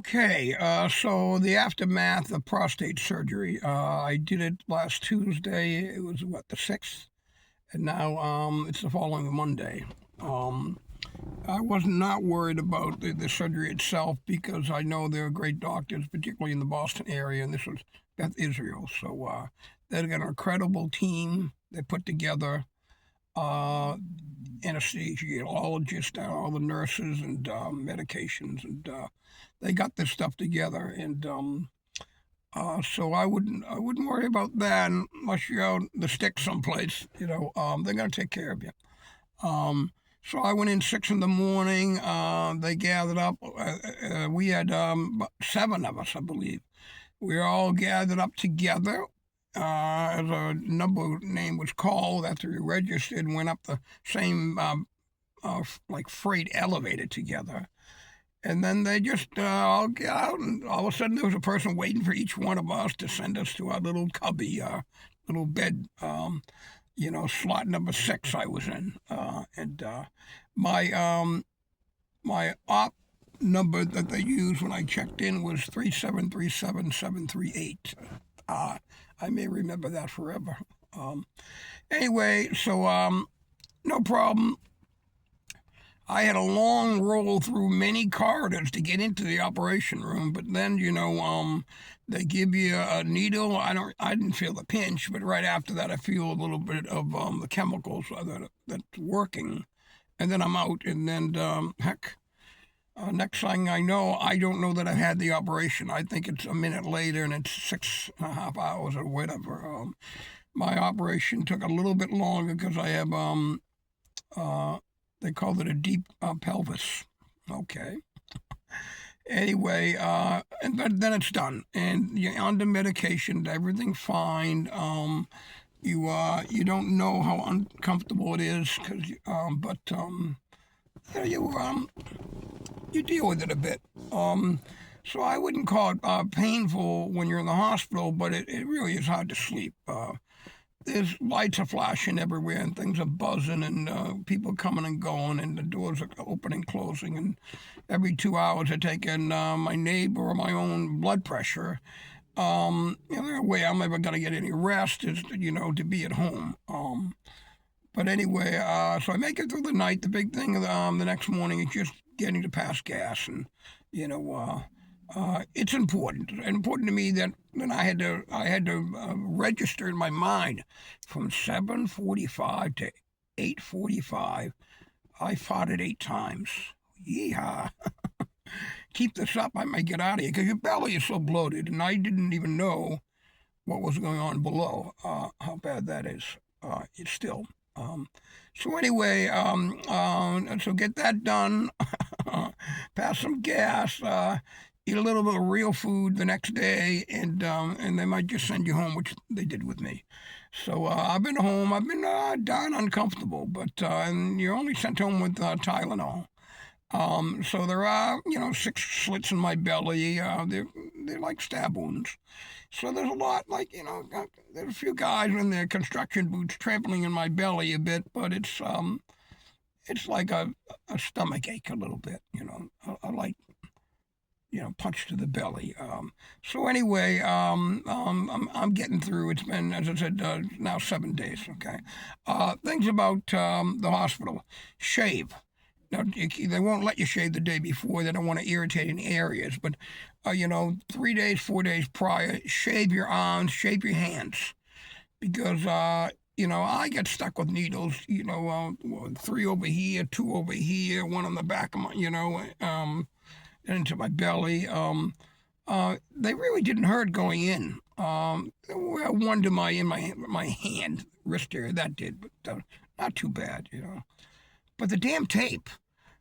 Okay, so the aftermath of prostate surgery. I did it last Tuesday. It was what, the 6th? And now it's the following Monday. Um, I was not worried about the surgery itself because I know there are great doctors, particularly in the Boston area, and this was Beth Israel. So they've got an incredible team they put together. Uh, Anesthesiologist, all the nurses and medications, and they got this stuff together. And so I wouldn't worry about that unless you're out the sticks someplace. They're gonna take care of you. Um, so I went in 6 in the morning. They gathered up. We had about 7 of us, I believe. We were all gathered up together. As a number name was called after we registered and went up the same like freight elevator together. And then they just all get out, and all of a sudden there was a person waiting for each one of us to send us to our little cubby, little bed, slot number 6 I was in. And my my op number that they used when I checked in was 3737738. Uh, I may remember that forever. Um, anyway, so no problem. I had a long roll through many corridors to get into the operation room, but then they give you a needle. I didn't feel the pinch, but right after that, I feel a little bit of the chemicals that's working, and then I'm out. And then heck, next thing I know, I don't know that I had the operation. I think it's a minute later, and it's 6.5 hours or whatever. My operation took a little bit longer because I have uh, they called it a deep pelvis. Okay. Anyway, and but then it's done, and you're under medication. Everything's fine. You don't know how uncomfortable it is, but you deal with it a bit. So I wouldn't call it painful when you're in the hospital, but it really is hard to sleep. There's lights are flashing everywhere and things are buzzing and people coming and going and the doors are opening and closing, and every 2 hours I take in my neighbor or my own blood pressure. The only way I'm ever going to get any rest is to be at home. But anyway, so I make it through the night. The big thing the next morning is just getting to pass gas, and you know it's important. It's important to me that I had to register in my mind from 7:45 to 8:45. I fought it 8 times. Yeehaw! Keep this up, I might get out of here because your belly is so bloated, and I didn't even know what was going on below. How bad that is. It's still. Um, so anyway, so get that done. Pass some gas. Eat a little bit of real food the next day, and they might just send you home, which they did with me. So I've been home. I've been darn uncomfortable, but and you're only sent home with Tylenol. So there are, 6 slits in my belly. They're like stab wounds. So there's a lot, there's a few guys in their construction boots trampling in my belly a bit, but it's like a stomach ache a little bit, I like, punch to the belly. So anyway, I'm getting through. It's been, as I said, now 7 days. Okay. Things about the hospital. Shave. Now, they won't let you shave the day before. They don't want to irritate any areas. But, 3 days, 4 days prior, shave your arms, shave your hands. Because, I get stuck with needles, 3 over here, 2 over here, one on the back of my, into my belly. They really didn't hurt going in. Well, one to my hand, wrist area, that did, but not too bad. But the damn tape,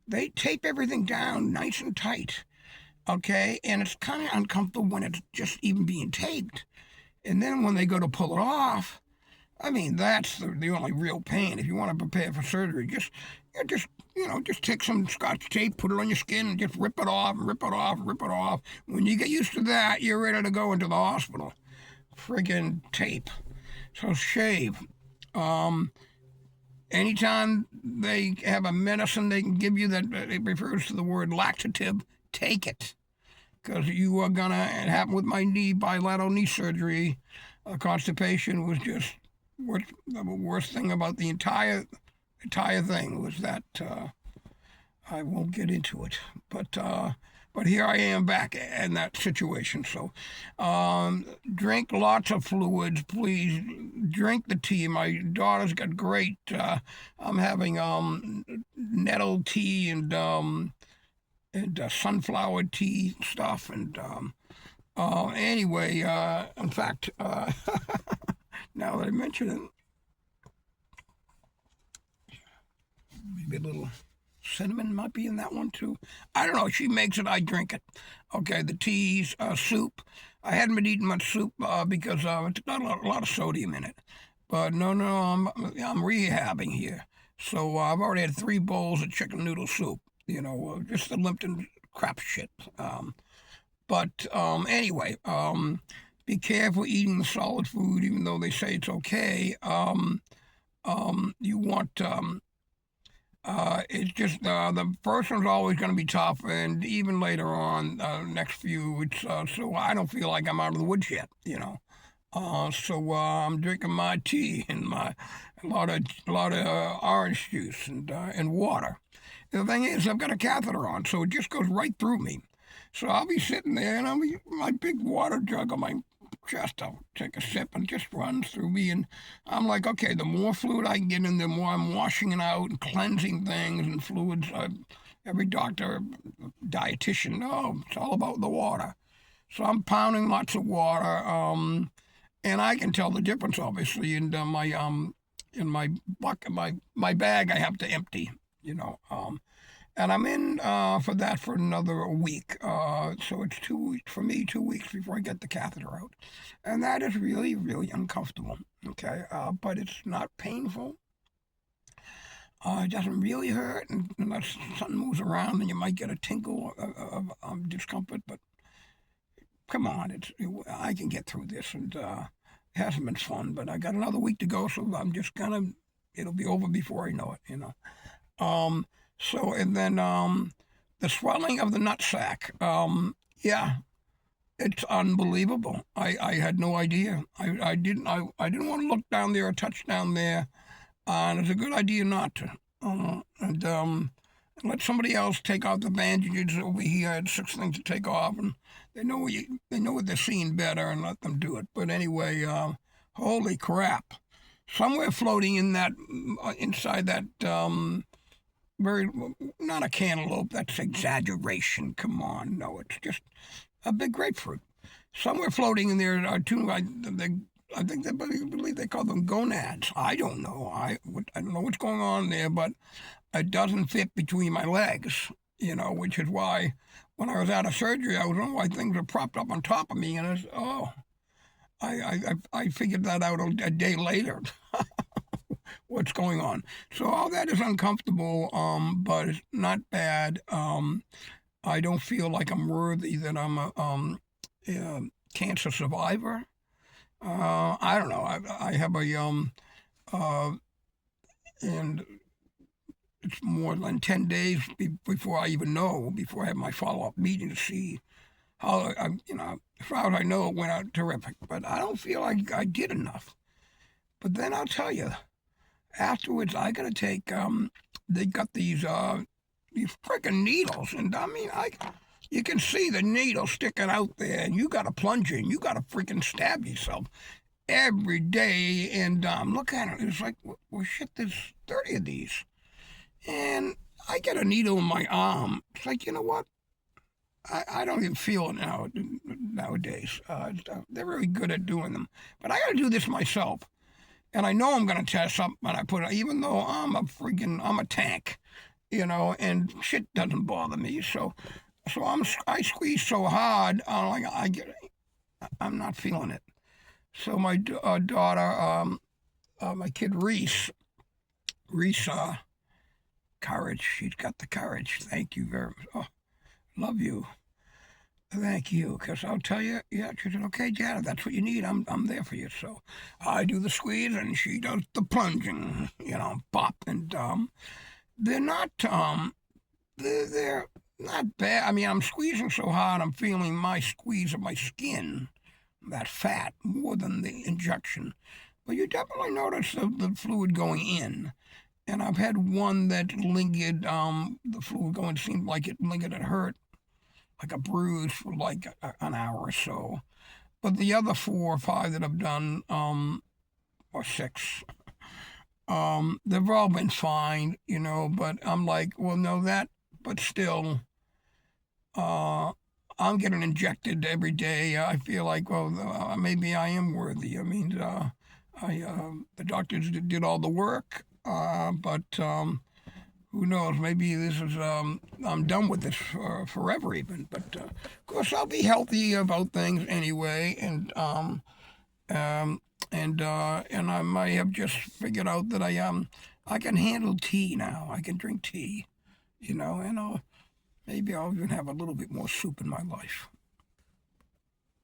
they tape everything down nice and tight, okay? And it's kind of uncomfortable when it's just even being taped. And then when they go to pull it off, I mean, that's the only real pain. If you want to prepare for surgery, just take some Scotch tape, put it on your skin, and just rip it off, rip it off, rip it off. When you get used to that, you're ready to go into the hospital. Friggin' tape. So shave. Um, Anytime they have a medicine they can give you that it refers to the word laxative, take it. because you are gonna. It happened with my knee, bilateral knee surgery. Constipation was just the worst thing about the entire thing was that I won't get into it, but here I am back in that situation. So, drink lots of fluids, please. Drink the tea. My daughter's got great. I'm having nettle tea and sunflower tea stuff, and anyway, in fact, now that I mention it, maybe a little cinnamon might be in that one too. I don't know. She makes it. I drink it. Okay, the teas, soup. I hadn't been eating much soup because it's got a lot of sodium in it. But no, I'm rehabbing here. So I've already had 3 bowls of chicken noodle soup. Just the Lipton crap shit. But anyway, be careful eating the solid food, even though they say it's okay. You want it's just the first one's always going to be tough, and even later on, next few, it's so I don't feel like I'm out of the woods yet. So I'm drinking my tea and a lot of orange juice and water. The thing is, I've got a catheter on, so it just goes right through me. So I'll be sitting there, and I'll be my big water jug on my chest. I'll take a sip, and it just runs through me. And I'm like, okay, the more fluid I can get in, the more I'm washing it out and cleansing things and fluids. Every doctor, dietitian, it's all about the water. So I'm pounding lots of water, and I can tell the difference, obviously. And in my bucket, my bag, I have to empty. And I'm in for that for another week. So it's 2 weeks for me, 2 weeks before I get the catheter out. And that is really, really uncomfortable. Okay. But it's not painful. It doesn't really hurt unless something moves around and you might get a tinkle of discomfort. But come on, I can get through this. And it hasn't been fun. But I got another week to go. So I'm just it'll be over before I know it, So, and then the swelling of the nutsack. Yeah, it's unbelievable. I had no idea. I didn't want to look down there or touch down there, and it's a good idea not to. And let somebody else take off the bandages over here. It's 6 things to take off, and they know what they're seeing better, and let them do it. But anyway, holy crap! Somewhere floating in that inside that. Not a cantaloupe, that's exaggeration. Come on, no, it's just a big grapefruit. Somewhere floating in there are 2. I think they believe they call them gonads. I don't know. I don't know what's going on there, but it doesn't fit between my legs. Which is why when I was out of surgery, I was wondering why things are propped up on top of me, and I figured that out a day later. What's going on. So all that is uncomfortable, but it's not bad. I don't feel like I'm worthy that I'm a cancer survivor. I don't know. I have and it's more than 10 days before I even know, before I have my follow-up meeting to see how, as far as I know, it went out terrific. But I don't feel like I did enough. But then I'll tell you, afterwards, I got to take. They got these freaking needles, and I mean, you can see the needle sticking out there, and you got to plunge in. You got to freaking stab yourself every day. And look at it. It's like, well, shit. There's 30 of these, and I get a needle in my arm. It's like, you know what? I don't even feel it nowadays. They're really good at doing them, but I got to do this myself. And I know I'm going to test something, and I put it, even though I'm a tank, and shit doesn't bother me. So I squeeze so hard, I'm not feeling it. So my daughter, my kid Reese, courage. She's got the courage. Thank you very much. Oh, love you. Thank you, because I'll tell you, yeah, she said, okay, Janet, that's what you need. I'm there for you. So I do the squeeze and she does the plunging, pop. And they're not, they're Not bad. I mean, I'm squeezing so hard, I'm feeling my squeeze of my skin, that fat, more than the injection. But you definitely notice the fluid going in. And I've had one that lingered, the fluid going, seemed like it lingered, it hurt, like a bruise for like an hour or so. But the other 4 or 5 that I've done, or 6, they've all been fine, but I'm like, well, no, but still, I'm getting injected every day. I feel like, well, maybe I am worthy. I mean, the doctors did all the work, but who knows? Maybe this is I'm done with this forever, even. But of course, I'll be healthy about things anyway, and I might have just figured out that I can handle tea now. I can drink tea, and maybe I'll even have a little bit more soup in my life.